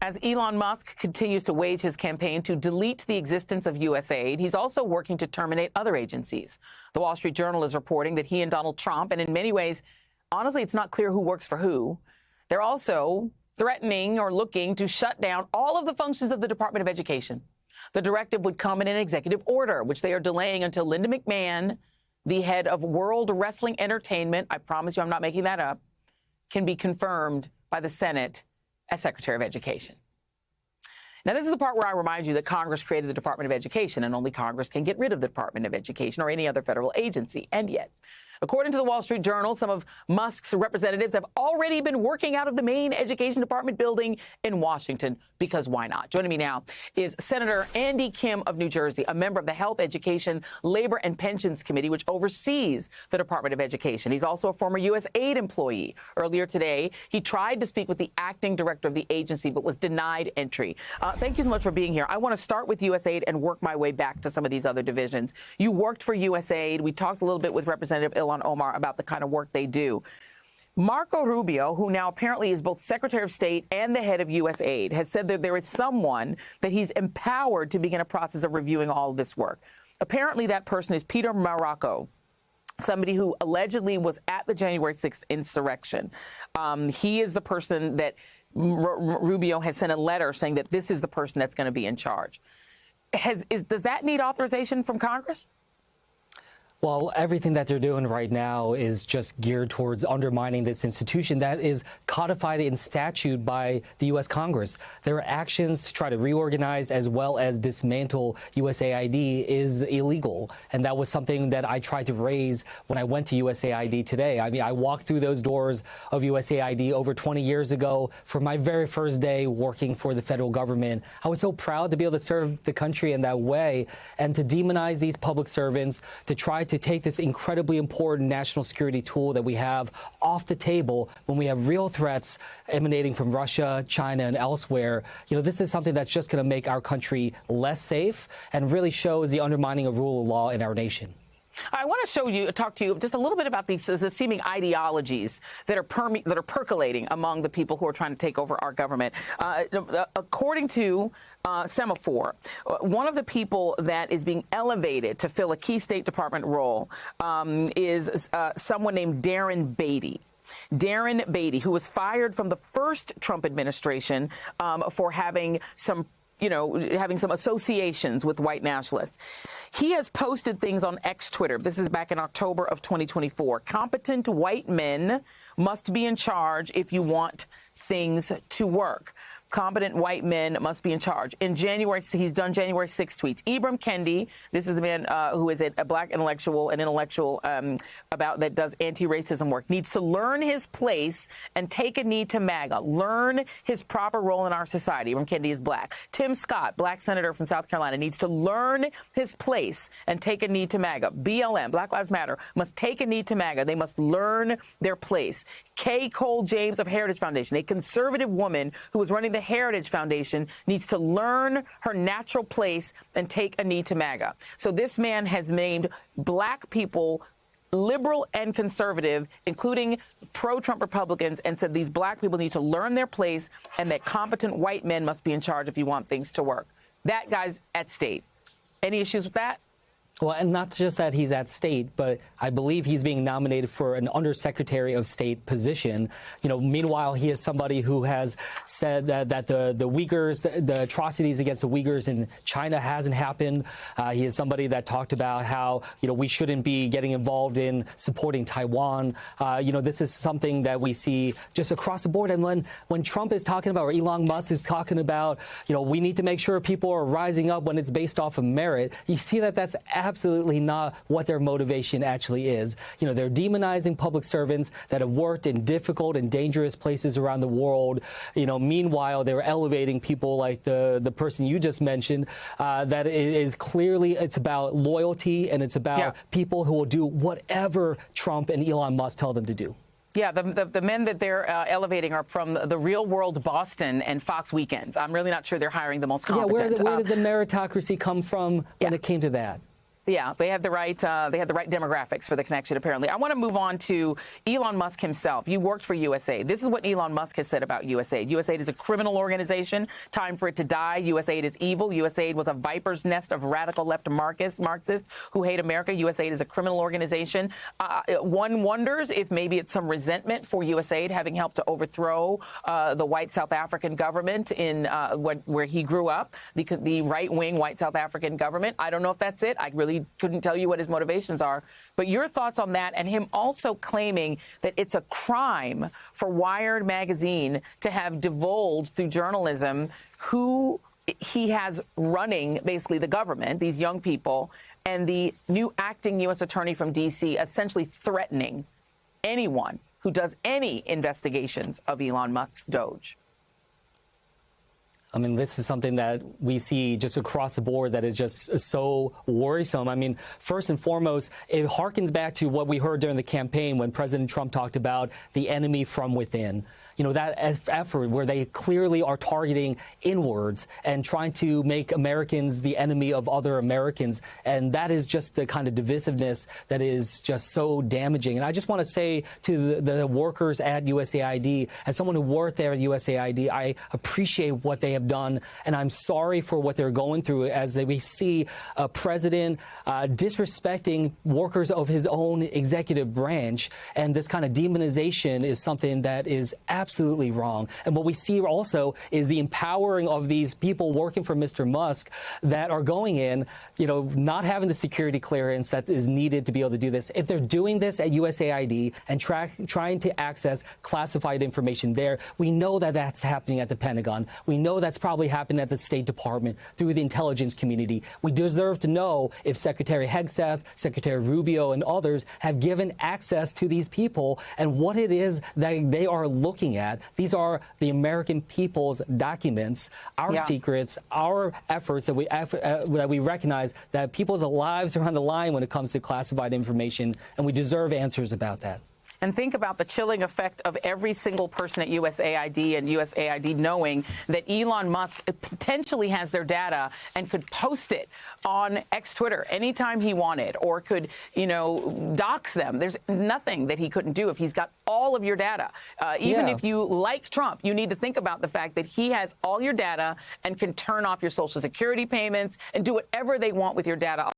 As Elon Musk continues to wage his campaign to delete the existence of USAID, he's also working to terminate other agencies. The Wall Street Journal is reporting that he and Donald Trump, and in many ways, honestly, it's not clear who works for who, they're also threatening or looking to shut down all of the functions of the Department of Education. The directive would come in an executive order, which they are delaying until Linda McMahon, the head of World Wrestling Entertainment, I promise you I'm not making that up, can be confirmed by the Senate as Secretary of Education. Now, this is the part where I remind you that Congress created the Department of Education, and only Congress can get rid of the Department of Education or any other federal agency. And yet, according to the Wall Street Journal, some of Musk's representatives have already been working out of the main Education Department building in Washington, because why not? Joining me now is Senator Andy Kim of New Jersey, a member of the Health, Education, Labor, and Pensions Committee, which oversees the Department of Education. He's also a former USAID employee. Earlier today, he tried to speak with the acting director of the agency, but was denied entry. Thank you so much for being here. I want to start with USAID and work my way back to some of these other divisions. You worked for USAID. We talked a little bit with Representative Ilhan Omar about the kind of work they do. Marco Rubio, who now apparently is both Secretary of State and the head of USAID, has said that there is someone that he's empowered to begin a process of reviewing all of this work. Apparently, that person is Peter Marocco, somebody who allegedly was at the January 6th insurrection. He is the person that Rubio has sent a letter saying that this is the person that's going to be in charge. Does that need authorization from Congress? Well, everything that they're doing right now is just geared towards undermining this institution that is codified in statute by the U.S. Congress. Their actions to try to reorganize as well as dismantle USAID is illegal. And that was something that I tried to raise when I went to USAID today. I mean, I walked through those doors of USAID over 20 years ago for my very first day working for the federal government. I was so proud to be able to serve the country in that way and to demonize these public servants, to try to take this incredibly important national security tool that we have off the table when we have real threats emanating from Russia, China, and elsewhere. You know, this is something that's just going to make our country less safe and really shows the undermining of rule of law in our nation. I want to talk to you just a little bit about the seeming ideologies that are percolating among the people who are trying to take over our government. According to Semaphore, one of the people that is being elevated to fill a key State Department role is someone named Darren Beatty. Darren Beatty, who was fired from the first Trump administration for having some associations with white nationalists. He has posted things on X Twitter. This is back in October of 2024. Competent white men must be in charge if you want things to work. Competent white men must be in charge. In January, he's done January 6 tweets. Ibram Kendi, this is the man who is a black intellectual, that does anti-racism work, needs to learn his place and take a knee to MAGA. Learn his proper role in our society. Ibram Kendi is black. Tim Scott, black senator from South Carolina, needs to learn his place and take a knee to MAGA. BLM, Black Lives Matter, must take a knee to MAGA. They must learn their place. Kay Cole James of Heritage Foundation, a conservative woman who is running the Heritage Foundation, needs to learn her natural place and take a knee to MAGA. So this man has named black people, liberal and conservative, including pro-Trump Republicans, and said these black people need to learn their place and that competent white men must be in charge if you want things to work. That guy's at state. Any issues with that? Well, and not just that he's at state, but I believe he's being nominated for an undersecretary of state position. You know, meanwhile, he is somebody who has said that the Uyghurs, the atrocities against the Uyghurs in China hasn't happened. He is somebody that talked about how, you know, we shouldn't be getting involved in supporting Taiwan. You know, this is something that we see just across the board. And when Trump is talking about, or Elon Musk is talking about, you know, we need to make sure people are rising up when it's based off of merit, you see that that's absolutely not what their motivation actually is. You know, they're demonizing public servants that have worked in difficult and dangerous places around the world. You know, meanwhile, they're elevating people like the person you just mentioned, that is clearly, it's about loyalty and it's about people who will do whatever Trump and Elon Musk tell them to do. Yeah, the men that they're elevating are from the Real World Boston and Fox Weekends. I'm really not sure they're hiring the most competent. Yeah, where did the meritocracy come from when it came to that? Yeah, they had the right demographics for the connection, apparently. I want to move on to Elon Musk himself. You worked for USAID. This is what Elon Musk has said about USAID. USAID is a criminal organization. Time for it to die. USAID is evil. USAID was a viper's nest of radical left Marxists who hate America. USAID is a criminal organization. One wonders if maybe it's some resentment for USAID having helped to overthrow the white South African government in where he grew up, the right-wing white South African government. I don't know if that's it. I really couldn't tell you what his motivations are. But your thoughts on that, and him also claiming that it's a crime for Wired magazine to have divulged through journalism who he has running basically the government, these young people, and the new acting U.S. attorney from D.C. essentially threatening anyone who does any investigations of Elon Musk's Doge. I mean, this is something that we see just across the board that is just so worrisome. I mean, first and foremost, it harkens back to what we heard during the campaign when President Trump talked about the enemy from within. You know, that effort where they clearly are targeting inwards and trying to make Americans the enemy of other Americans. And that is just the kind of divisiveness that is just so damaging. And I just want to say to the workers at USAID, as someone who worked there at USAID, I appreciate what they have done. And I'm sorry for what they're going through as we see a president disrespecting workers of his own executive branch. And this kind of demonization is something that is absolutely wrong. And what we see also is the empowering of these people working for Mr. Musk that are going in, you know, not having the security clearance that is needed to be able to do this. If they're doing this at USAID and trying to access classified information there, we know that that's happening at the Pentagon. We know that's probably happening at the State Department through the intelligence community. We deserve to know if Secretary Hegseth, Secretary Rubio, and others have given access to these people and what it is that they are looking at. These are the American people's documents, our secrets, our efforts that we recognize that people's lives are on the line when it comes to classified information, and we deserve answers about that. And think about the chilling effect of every single person at USAID and USAID knowing that Elon Musk potentially has their data and could post it on X Twitter anytime he wanted, or could, you know, dox them. There's nothing that he couldn't do if he's got all of your data. Even if you like Trump, you need to think about the fact that he has all your data and can turn off your Social Security payments and do whatever they want with your data.